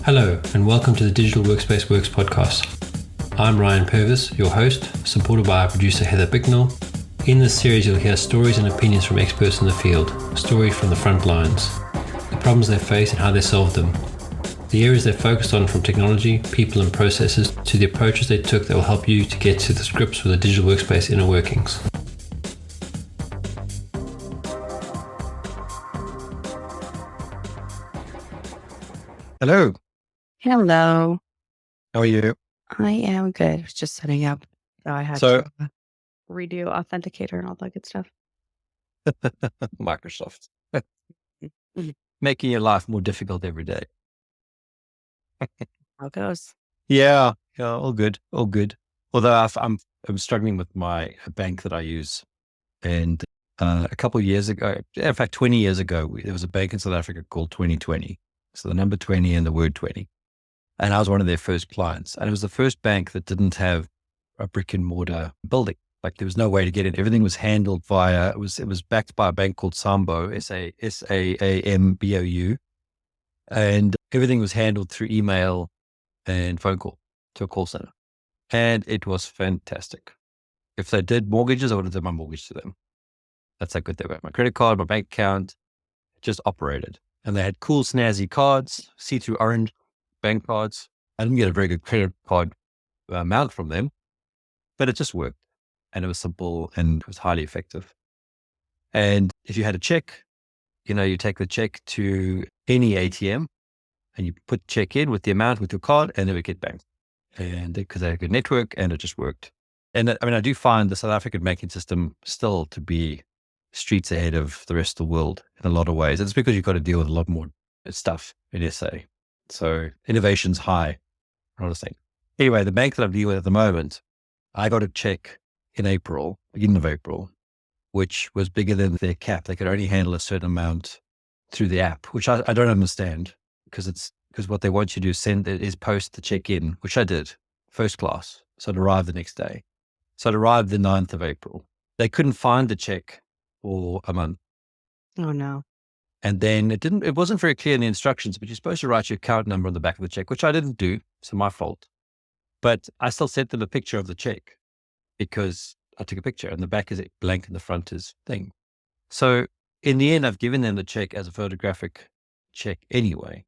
Hello, and welcome to the Digital Workspace Works podcast. I'm Ryan Purvis, your host, supported by our producer Heather Bicknell. In this series, you'll hear stories and opinions from experts in the field, stories from the front lines, the problems they face and how they solved them, the areas they focused on from technology, people and processes, to the approaches they took that will help you to get to the grips with the digital workspace inner workings. Hello. Hello. How are you? I am good. I was just setting up. So I had So, to redo Authenticator and all that good stuff. Microsoft, Mhm. making your life more difficult every day. How it goes. Yeah, all good, all good. Although I'm struggling with my bank that I use, and a couple of years ago, in fact, 20 years ago, there was a bank in South Africa called 2020. So the number 20 and the word 20, and I was one of their first clients, and it was the first bank that didn't have a brick and mortar building. Like there was no way to get in. Everything was handled via, it was backed by a bank called Sambo, SAAMBOU. And everything was handled through email and phone call to a call center. And it was fantastic. If they did mortgages, I would have done my mortgage to them. That's how good they were. My credit card, my bank account just operated. And they had cool, snazzy cards, see-through orange bank cards. I didn't get a very good credit card amount from them, but it just worked. And it was simple and it was highly effective. And if you had a check, you take the check to any ATM and you put check in with the amount with your card and it would get banked. And because they had a good network and it just worked. And I do find the South African banking system still to be streets ahead of the rest of the world in a lot of ways. It's because you've got to deal with a lot more stuff in SA. So innovation's high, I want to think. Anyway, the bank that I'm dealing with at the moment, I got a check in April, beginning of April, which was bigger than their cap. They could only handle a certain amount through the app, which I don't understand because what they want you to do is post the check in, which I did first class. So it arrived the next day. So it arrived the 9th of April. They couldn't find the check for a month. Oh no. And then it wasn't very clear in the instructions, but you're supposed to write your account number on the back of the check, which I didn't do. So my fault. But I still sent them a picture of the check because I took a picture and the back is blank and the front is thing. So in the end, I've given them the check as a photographic check anyway.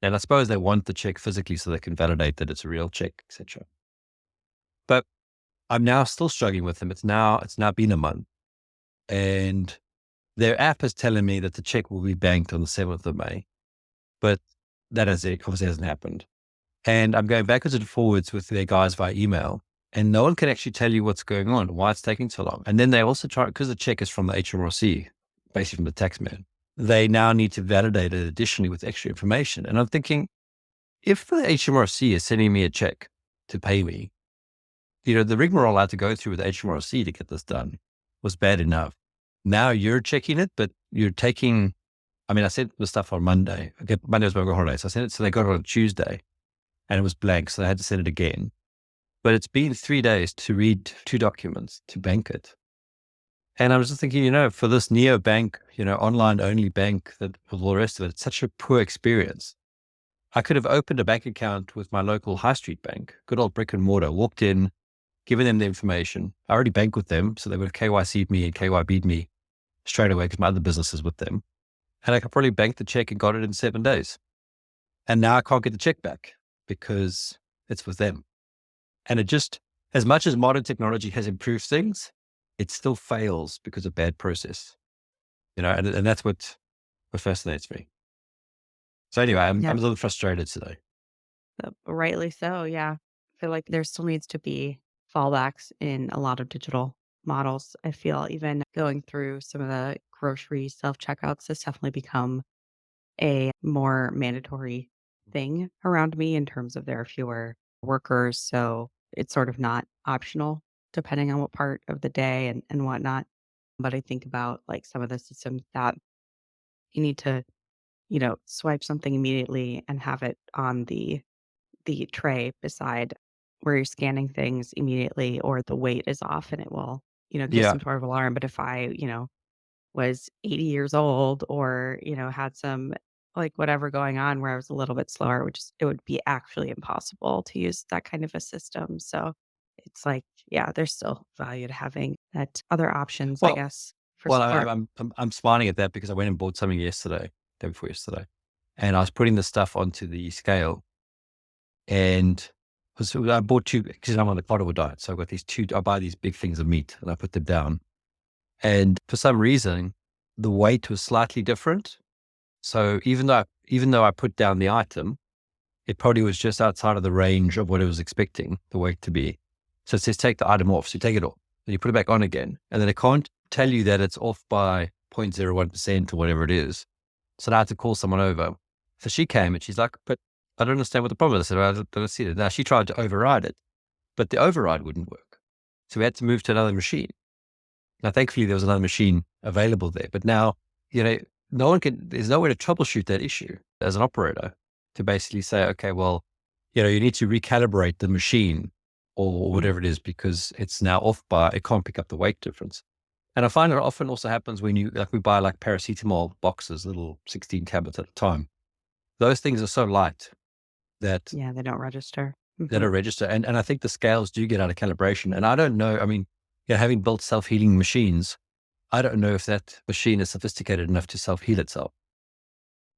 And I suppose they want the check physically so they can validate that it's a real check, etc. But I'm now still struggling with them. It's now been a month and their app is telling me that the check will be banked on the 7th of May, but that obviously hasn't happened. And I'm going backwards and forwards with their guys via email and no one can actually tell you what's going on, why it's taking so long. And then they also try, because the check is from the HMRC, basically from the tax man, they now need to validate it additionally with extra information. And I'm thinking, if the HMRC is sending me a check to pay me, the rigmarole I had to go through with the HMRC to get this done was bad enough. Now you're checking it, but you're taking, I sent the stuff on Monday. Okay, Monday was my holiday. So I sent it, so they got it on Tuesday and it was blank. So I had to send it again. But it's been 3 days to read 2 documents to bank it. And I was just thinking, for this neobank, online only bank that with all the rest of it, it's such a poor experience. I could have opened a bank account with my local high street bank, good old brick and mortar, walked in, given them the information. I already bank with them. So they would have KYC'd me and KYB'd me straight away because my other business is with them. And I could probably bank the check and got it in 7 days. And now I can't get the check back because it's with them. And it just, as much as modern technology has improved things, it still fails because of bad process, and that's what fascinates me. So anyway, I'm Yeah. a little frustrated today. Rightly so. Yeah. I feel like there still needs to be fallbacks in a lot of digital models. I feel even going through some of the grocery self-checkouts has definitely become a more mandatory thing around me in terms of there are fewer workers. So it's sort of not optional depending on what part of the day and whatnot. But I think about like some of the systems that you need to, swipe something immediately and have it on the tray beside where you're scanning things immediately or the weight is off and it will, give Yeah. some sort of alarm. But if I, was 80 years old or, had some like whatever going on where I was a little bit slower, it would be actually impossible to use that kind of a system. So it's like, yeah, there's still value to having that other options, I Well, guess, for well, support. I'm smiling at that because I went and bought something yesterday, day before yesterday, and I was putting the stuff onto the scale, and I bought two because I'm on the carnivore diet. So I got these two. I buy these big things of meat and I put them down, and for some reason, the weight was slightly different. So even though I put down the item, it probably was just outside of the range of what it was expecting the weight to be. So it says take the item off. So you take it off, then you put it back on again, and then it can't tell you that it's off by 0.01% or whatever it is. So I had to call someone over. So she came and she's like, but I don't understand what the problem is. I said, I don't see it. Now she tried to override it, but the override wouldn't work. So we had to move to another machine. Now, thankfully, there was another machine available there. But now, there's no way to troubleshoot that issue as an operator to basically say, okay, well, you need to recalibrate the machine or whatever it is because it's now off by, it can't pick up the weight difference. And I find it often also happens when we buy like paracetamol boxes, little 16 tablets at a time. Those things are so light that Yeah, they don't register. that are register. And I think the scales do get out of calibration. And I don't know, I mean, having built self-healing machines, I don't know if that machine is sophisticated enough to self-heal itself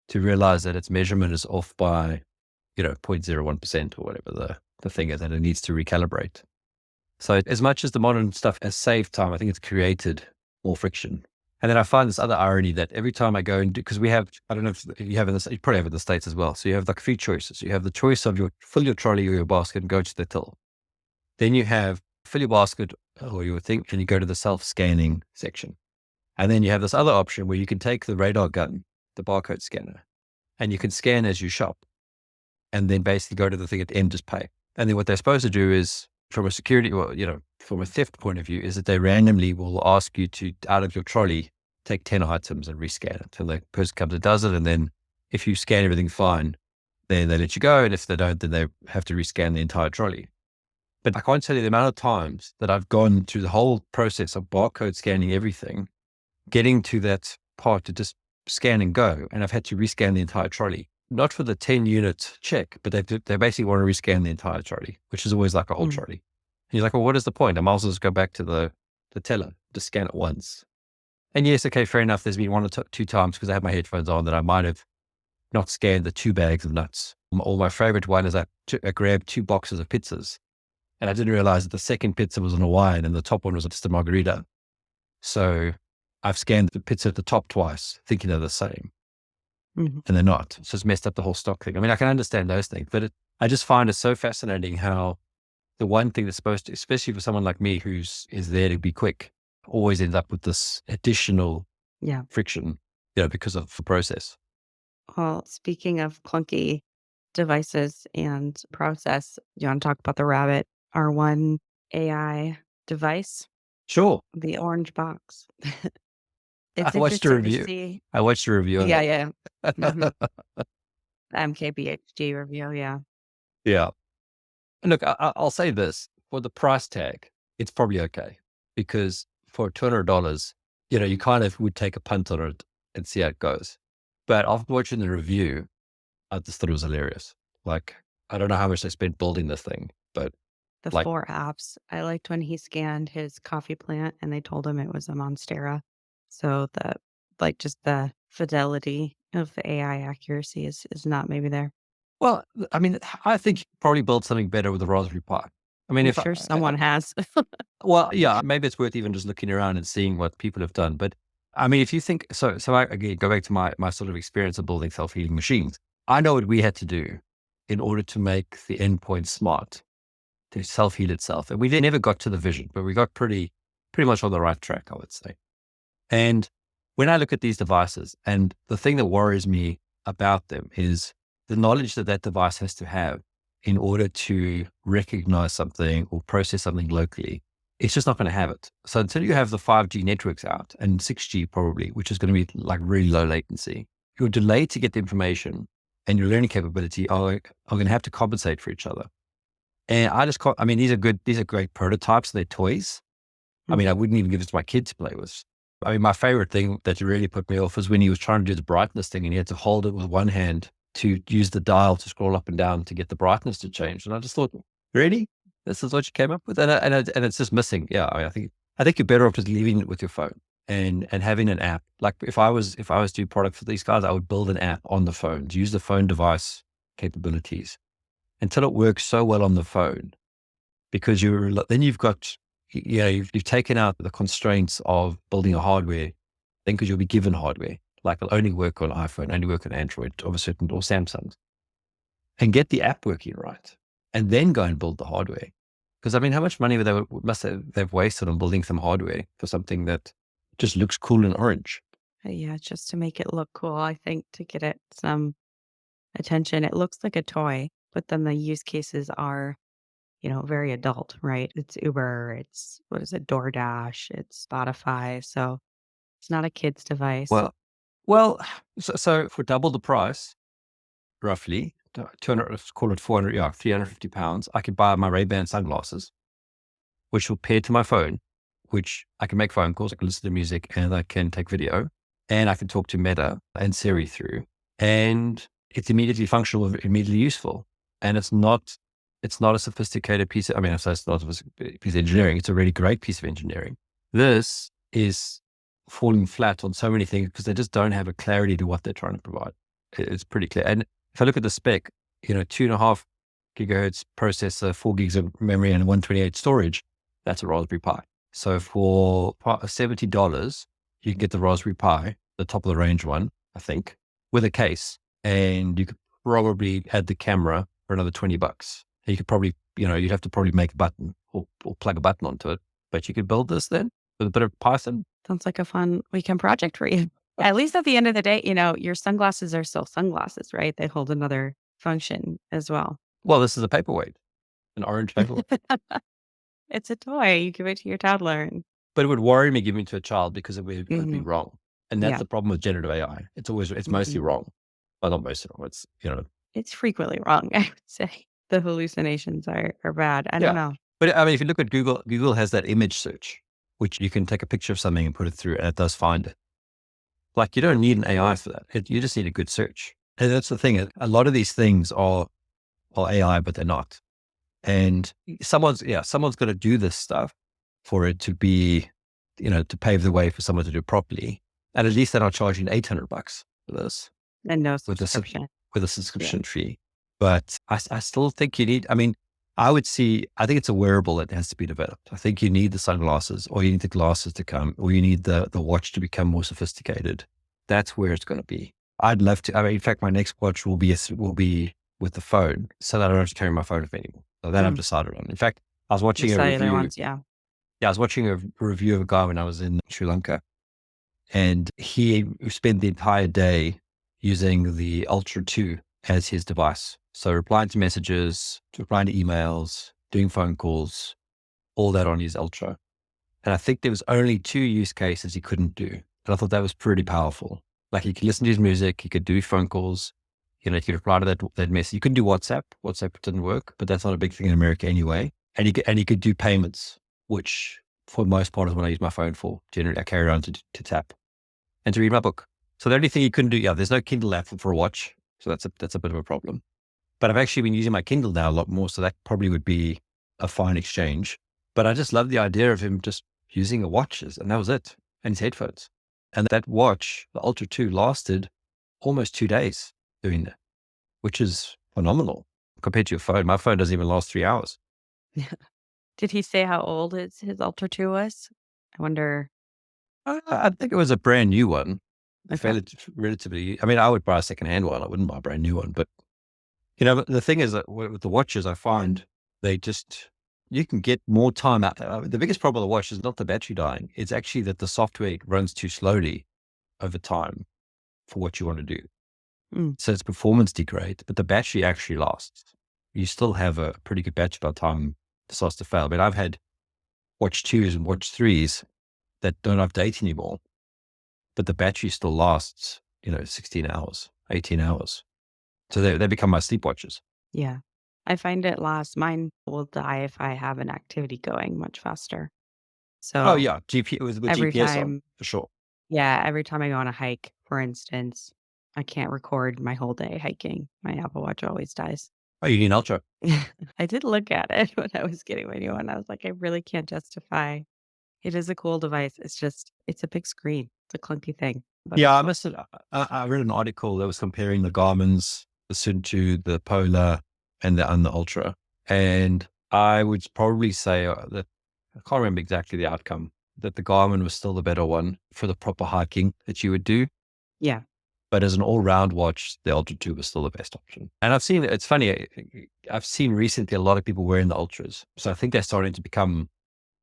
to realize that its measurement is off by, 0.01% or whatever the thing is, and it needs to recalibrate. So as much as the modern stuff has saved time, I think it's created more friction. And then I find this other irony that every time I go and because we have, I don't know if you have you probably have in the States as well. So you have like a few choices. You have the choice of fill your trolley or your basket and go to the till. Then you have fill your basket or your thing and you go to the self-scanning section. And then you have this other option where you can take the radar gun, the barcode scanner, and you can scan as you shop and then basically go to the thing at the end, just pay. And then what they're supposed to do is from a security, or, from a theft point of view, is that they randomly will ask you to, out of your trolley, take 10 items and rescan it. So the person comes and does it. And then if you scan everything fine, then they let you go. And if they don't, then they have to rescan the entire trolley. But I can't tell you the amount of times that I've gone through the whole process of barcode scanning everything, getting to that part to just scan and go. And I've had to rescan the entire trolley. Not for the 10 unit check, but they basically want to rescan the entire trolley, which is always like a whole trolley. And you're like, well, what is the point? I might as well just go back to the teller, just scan it once. And yes, okay, fair enough. There's been one or two times because I had my headphones on that I might have not scanned the 2 bags of nuts. Or my favorite one is I grabbed 2 boxes of pizzas and I didn't realize that the second pizza was on Hawaiian and the top one was just a margarita. So I've scanned the pizza at the top twice, thinking they're the same. And they're not. So it's messed up the whole stock thing. I mean, I can understand those things, but I just find it so fascinating how the one thing that's supposed to, especially for someone like me who's is there to be quick, always ends up with this additional friction, because of the process. Well, speaking of clunky devices and process, you want to talk about the Rabbit R1 AI device? Sure. The orange box. It's I watched a interesting to review. see. I watched a review. Yeah. MKBHD review. Yeah. Yeah. And look, I'll say this for the price tag, it's probably okay because for $200, you kind of would take a punt on it and see how it goes. But after watching the review, I just thought it was hilarious. Like, I don't know how much they spent building this thing, but The 4 apps. I liked when he scanned his coffee plant and they told him it was a Monstera. So just the fidelity of the AI accuracy is not maybe there. well, I mean, I think you could probably build something better with a Raspberry Pi. I mean, I'm if sure someone has. well, yeah, maybe it's worth even just looking around and seeing what people have done. But I mean, if you think, so I, again, go back to my sort of experience of building self-healing machines. I know what we had to do in order to make the endpoint smart, to self-heal itself. And we then never got to the vision, but we got pretty much on the right track, I would say. And when I look at these devices, and the thing that worries me about them is the knowledge that device has to have in order to recognize something or process something locally. It's just not going to have it. So until you have the 5G networks out and 6G probably, which is going to be like really low latency, your delay to get the information and your learning capability are going to have to compensate for each other. And I mean, these are great prototypes. They're toys. I mean, I wouldn't even give it to my kid to play with. I mean, my favorite thing that really put me off was when he was trying to do the brightness thing and he had to hold it with one hand to use the dial to scroll up and down to get the brightness to change. And I just thought, really? This is what you came up with? And it's just missing. Yeah. I mean, I think you're better off just leaving it with your phone and having an app. Like if I was doing product for these guys, I would build an app on the phone, to use the phone device capabilities until it works so well on the phone, because then you've got, you've taken out the constraints of building a hardware, then because you'll be given hardware, like it'll only work on iPhone, only work on Android of a certain, or Samsung, and get the app working right, and then go and build the hardware. Because I mean, how much money they've wasted on building some hardware for something that just looks cool and orange. Yeah, just to make it look cool, I think, to get it some attention. It looks like a toy, but then the use cases are, very adult, right? It's Uber, it's, what is it, DoorDash, it's Spotify. So it's not a kid's device. Well, well, so for double the price, roughly 200, let's call it 400, yeah, £350, I could buy my Ray-Ban sunglasses, which will pair to my phone, which I can make phone calls, I can listen to music, and I can take video, and I can talk to Meta and Siri through, and it's immediately functional, immediately useful. And it's not a sophisticated piece of, I mean, it's not a piece of engineering. It's a really great piece of engineering. This is falling flat on so many things because they just don't have a clarity to what they're trying to provide. It's pretty clear. And if I look at the spec, 2.5 gigahertz processor, 4 gigs of memory, and 128 storage, that's a Raspberry Pi. So for $70, you can get the Raspberry Pi, the top of the range one, I think, with a case, and you could probably add the camera for another $20. You could probably, you'd have to probably make a button or plug a button onto it, but you could build this then with a bit of Python. Sounds like a fun weekend project for you. At least at the end of the day, your sunglasses are still sunglasses, right? They hold another function as well. Well, this is a paperweight, an orange paperweight. It's a toy. You give it to your toddler. But it would worry me giving it to a child because it would be wrong. And that's Yeah. the problem with generative AI. It's mostly wrong. Well, not mostly wrong. It's, It's frequently wrong, I would say. The hallucinations are bad. I don't know. But I mean, if you look at Google has that image search, which you can take a picture of something and put it through, and it does find it. Like, you don't need an AI for that. You just need a good search. And that's the thing. A lot of these things are AI, but they're not. And someone's got to do this stuff for it to be, to pave the way for someone to do it properly. And at least they're not charging $800 for this. And no With subscription. a subscription fee. But I still think you need, I mean, I think it's a wearable that has to be developed. I think you need the sunglasses, or you need the glasses to come, or you need the watch to become more sophisticated. That's where it's going to be. I'd love to, in fact, my next watch will be with the phone, so that I don't have to carry my phone with me anymore. So that I've decided on. In fact, I was watching a review. Ones, yeah. Yeah, I was watching a review of a guy when I was in Sri Lanka, and he spent the entire day using the Ultra 2 as his device. So replying to messages, replying to emails, doing phone calls, all that on his Ultra. And I think there was only 2 use cases he couldn't do. And I thought that was pretty powerful. Like, he could listen to his music, he could do phone calls, he could reply to that message. You couldn't do WhatsApp. WhatsApp didn't work, but that's not a big thing in America anyway. And he could do payments, which for the most part is what I use my phone for. Generally, I carry around to tap and to read my book. So the only thing you couldn't do, there's no Kindle app for a watch. So that's a bit of a problem. But I've actually been using my Kindle now a lot more. So that probably would be a fine exchange. But I just love the idea of him just using a watch, and that was it, and his headphones. And that watch, the Ultra 2, lasted almost 2 days doing that, which is phenomenal compared to your phone. My phone doesn't even last 3 hours. Did he say how old his Ultra 2 was? I wonder. I think it was a brand new one. Okay. Relatively, I mean, I would buy a secondhand one. I wouldn't buy a brand new one. But, the thing is that with the watches, I find you can get more time out. The biggest problem with the watch is not the battery dying. It's actually that the software runs too slowly over time for what you want to do. So its performance degrades, but the battery actually lasts. You still have a pretty good battery by the time it starts to fail. I mean, I've had Watch 2s and Watch 3s that don't update anymore, but the battery still lasts, 16 hours, 18 hours. So they become my sleep watches. Yeah. I find it lasts. Mine will die if I have an activity going much faster. Oh So yeah, with every GPS on time, for sure. yeah, every time I go on a hike, for instance, I can't record my whole day hiking. My Apple Watch always dies. Oh, you need an Ultra. I did look at it when I was getting my new one. I was like, I really can't justify. It is a cool device. It's just, it's a big screen. It's a clunky thing, but Yeah, it's I cool. must have, I read an article that was comparing the Garmin's, the Sunto, the Polar, and the Ultra. And I would probably say that I can't remember exactly the outcome, that the Garmin was still the better one for the proper hiking that you would do. Yeah. But as an all-round watch, the Ultra 2 was still the best option. And I've seen, it's funny, I've seen recently a lot of people wearing the Ultras. So I think they're starting to become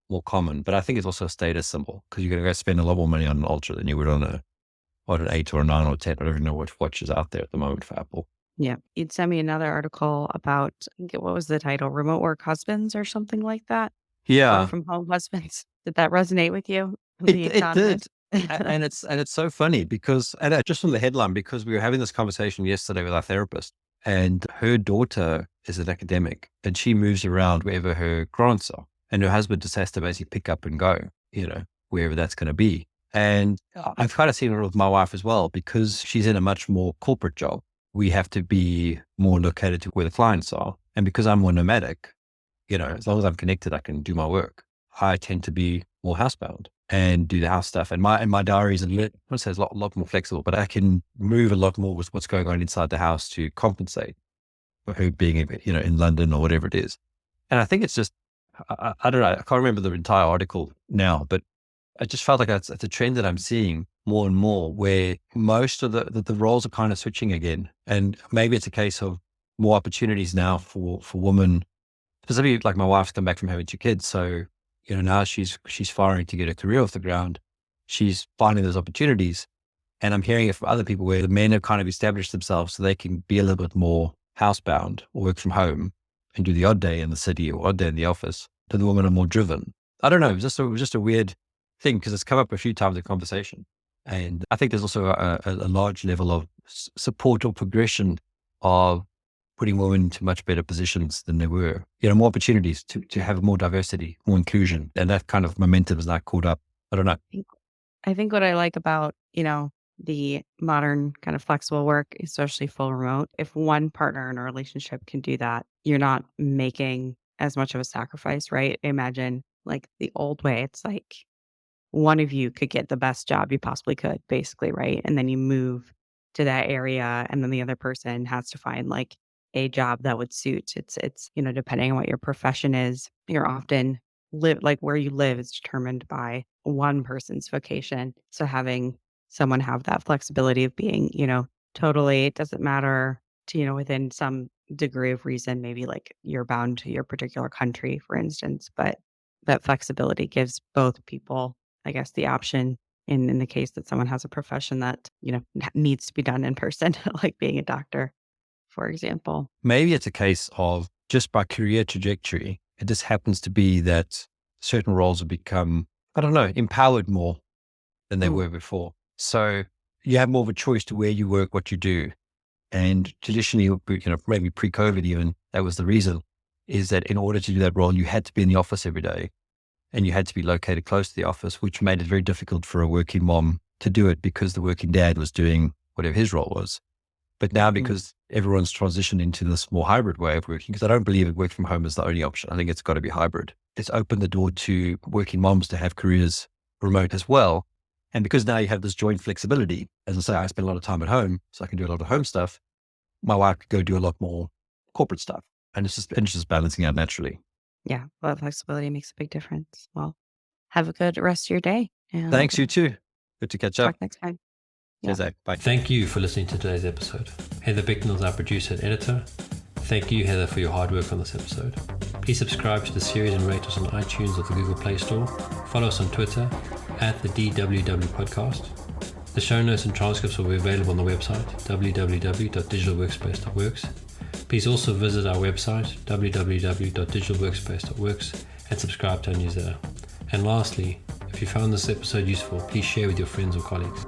more common, but I think it's also a status symbol because you're going to go spend a lot more money on an Ultra than you would on an 8 or a 9 or 10. I don't even know which watch is out there at the moment for Apple. Yeah. You'd send me another article about, I think what was the title? Remote work husbands or something like that? Work Yeah, from home husbands. Did that resonate with you? The it did. economist? And it's so funny because, and just from the headline, because we were having this conversation yesterday with our therapist, and her daughter is an academic and she moves around wherever her grants are. And her husband just has to basically pick up and go, wherever that's going to be. And I've kind of seen it with my wife as well, because she's in a much more corporate job. We have to be more located to where the clients are. And because I'm more nomadic, as long as I'm connected, I can do my work. I tend to be more housebound and do the house stuff. And my diary is I would say it's a lot more flexible, but I can move a lot more with what's going on inside the house to compensate for her being, in London or whatever it is. And I think it's just, I don't know, I can't remember the entire article now, but I just felt like it's a trend that I'm seeing more and more, where most of the roles are kind of switching again. And maybe it's a case of more opportunities now for women, specifically like my wife's come back from having 2 kids. So, now she's firing to get a career off the ground. She's finding those opportunities. And I'm hearing it from other people where the men have kind of established themselves so they can be a little bit more housebound or work from home and do the odd day in the city or odd day in the office. The women are more driven. I don't know. It was just a weird thing because it's come up a few times in conversation. And I think there's also a large level of support or progression of putting women into much better positions than they were. More opportunities to have more diversity, more inclusion. And that kind of momentum is not caught up. I don't know. I think what I like about, the modern kind of flexible work, especially full remote, if one partner in a relationship can do that, you're not making as much of a sacrifice, right? Imagine like the old way, it's like one of you could get the best job you possibly could, basically, right? And then you move to that area, and then the other person has to find like a job that would suit. It's depending on what your profession is, you're often live like where you live is determined by one person's vocation. So having someone have that flexibility of being, totally, it doesn't matter to, within some degree of reason, maybe like you're bound to your particular country, for instance, but that flexibility gives both people, I guess, the option in the case that someone has a profession that, needs to be done in person, like being a doctor, for example. Maybe it's a case of just by career trajectory, it just happens to be that certain roles have become, I don't know, empowered more than they Mm, were before. So you have more of a choice to where you work, what you do. And traditionally, maybe pre-COVID even, that was the reason, is that in order to do that role, you had to be in the office every day and you had to be located close to the office, which made it very difficult for a working mom to do it because the working dad was doing whatever his role was. But now, mm. because everyone's transitioned into this more hybrid way of working, because I don't believe that work from home is the only option. I think it's got to be hybrid. It's opened the door to working moms to have careers remote as well. And because now you have this joint flexibility, as I say, I spend a lot of time at home, so I can do a lot of home stuff. My wife could go do a lot more corporate stuff. And it's just balancing out naturally. Yeah, well, flexibility makes a big difference. Well, have a good rest of your day, and Thanks, you too. Good to catch up. talk next time. Yeah. Cheers, Zach. Bye. Thank you for listening to today's episode. Heather Bicknell is our producer and editor. Thank you, Heather, for your hard work on this episode. Please subscribe to the series and rate us on iTunes or the Google Play Store. Follow us on Twitter at the DWW Podcast. The show notes and transcripts will be available on the website www.digitalworkspace.works. Please also visit our website www.digitalworkspace.works and subscribe to our newsletter. And lastly, if you found this episode useful, please share with your friends or colleagues.